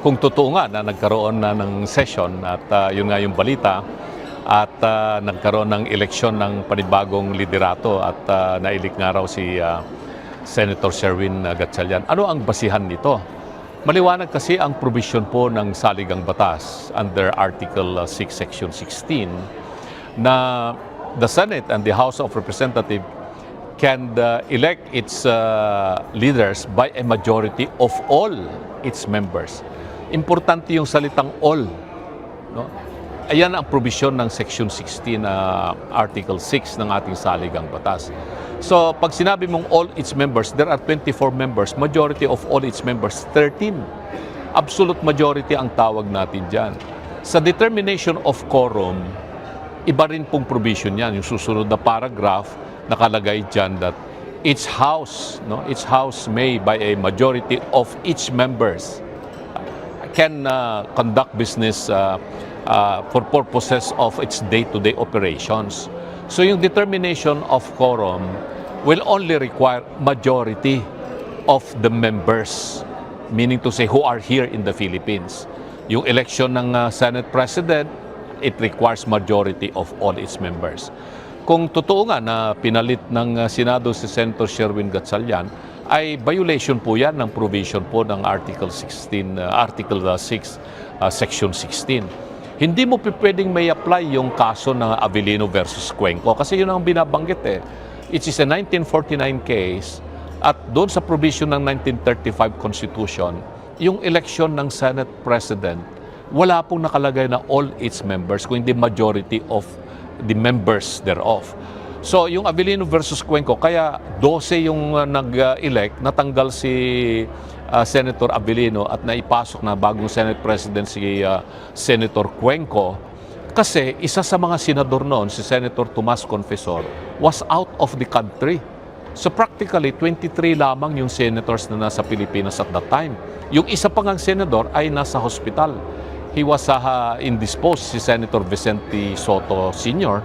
kung totoo nga na nagkaroon na ng session at yun nga yung balita at nagkaroon ng eleksyon ng panibagong liderato at nailik nga raw si Senator Sherwin Gatchalian. Ano ang basihan nito? Maliwanag kasi ang provision po ng saligang batas under Article 6, Section 16 na the Senate and the House of Representatives can elect its leaders by a majority of all its members. Importante yung salitang all. No? Ayan ang provision ng Section 16, Article 6 ng ating saligang batas. So, pag sinabi mong all its members, there are 24 members. Majority of all its members, 13. Absolute majority ang tawag natin dyan. Sa determination of quorum, iba rin pong provision yan. Yung susunod na paragraph, nakalagay dyan that each house may by a majority of each members can conduct business for purposes of its day-to-day operations. So yung determination of quorum will only require majority of the members, meaning to say who are here in the Philippines. Yung election ng Senate President, it requires majority of all its members. Kung totoo nga na pinalit ng Senado si Senator Sherwin Gatchalian, ay violation po yan ng provision po ng Article 6, Section 16. Hindi mo pwedeng may apply yung kaso ng Avellino versus Cuenco kasi yun ang binabanggit eh. It is a 1949 case at doon sa provision ng 1935 Constitution, yung election ng Senate President, wala pong nakalagay na all its members, kundi majority of the members thereof. So, yung Avellino versus Cuenco, kaya 12 yung nag-elect, natanggal si Senator Avellino at naipasok na bagong Senate President si Senator Cuenco kasi isa sa mga senador noon, si Senator Tomas Confesor, was out of the country. So practically, 23 lamang yung senators na nasa Pilipinas at that time. Yung isa pang ang senador ay nasa hospital. He was indisposed, si Senator Vicente Soto Sr.,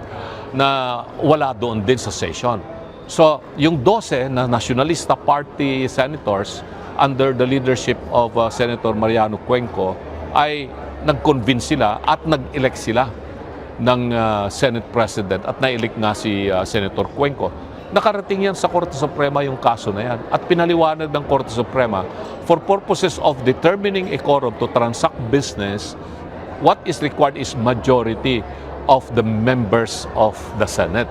na wala doon din sa session. So, yung 12 na Nationalista Party senators under the leadership of Senator Mariano Cuenco ay nag-convince sila at nag-elect sila ng Senate President at na-elect nga si Senator Cuenco. Nakarating yan sa Korte Suprema yung kaso na yan at pinaliwanag ng Korte Suprema for purposes of determining a quorum to transact business, what is required is majority of the members of the Senate.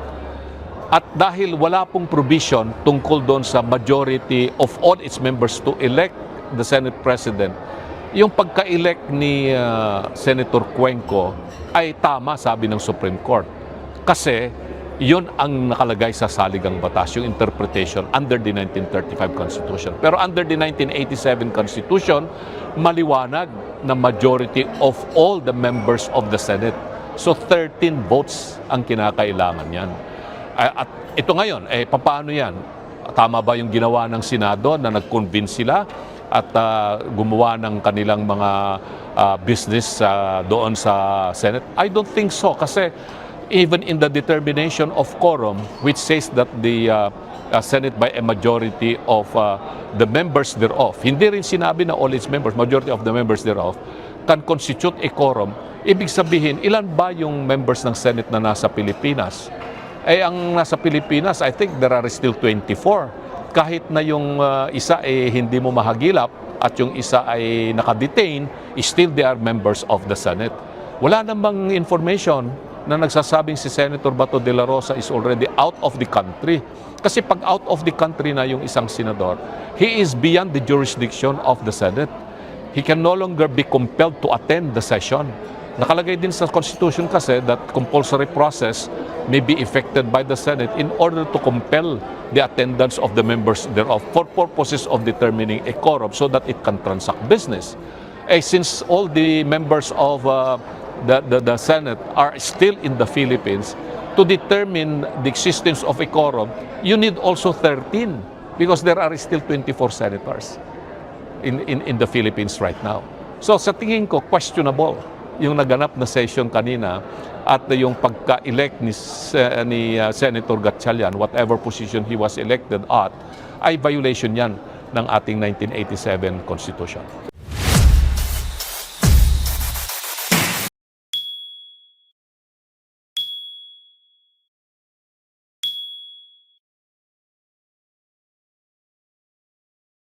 At dahil wala pong provision tungkol doon sa majority of all its members to elect the Senate President, yung pagka-elect ni Senator Cuenco ay tama, sabi ng Supreme Court. Kasi yun ang nakalagay sa saligang batas, yung interpretation under the 1935 Constitution. Pero under the 1987 Constitution, maliwanag na majority of all the members of the Senate. So 13 votes ang kinakailangan yan. At ito ngayon, paano yan? Tama ba yung ginawa ng Senado na nag-convince sila at gumawa ng kanilang mga business doon sa Senate? I don't think so kasi even in the determination of quorum, which says that the Senate by a majority of the members thereof, hindi rin sinabi na all its members, majority of the members thereof, can constitute a quorum. Ibig sabihin, ilan ba yung members ng Senate na nasa Pilipinas? Ang nasa Pilipinas, I think there are still 24. Kahit na yung isa hindi mo mahagilap at yung isa ay nakadetain, still they are members of the Senate. Wala namang information na nagsasabing si Senator Bato de la Rosa is already out of the country. Kasi pag out of the country na yung isang senador, he is beyond the jurisdiction of the Senate. He can no longer be compelled to attend the session. Nakalagay din sa Constitution kasi that compulsory process may be effected by the Senate in order to compel the attendance of the members thereof for purposes of determining a quorum so that it can transact business. Since all the members of the Senate are still in the Philippines, to determine the existence of a quorum, you need also 13 because there are still 24 senators in the Philippines right now. So sa tingin ko, questionable yung naganap na session kanina at yung pagka-elect ni Senator Gatchalian, whatever position he was elected at, ay violation yan ng ating 1987 Constitution.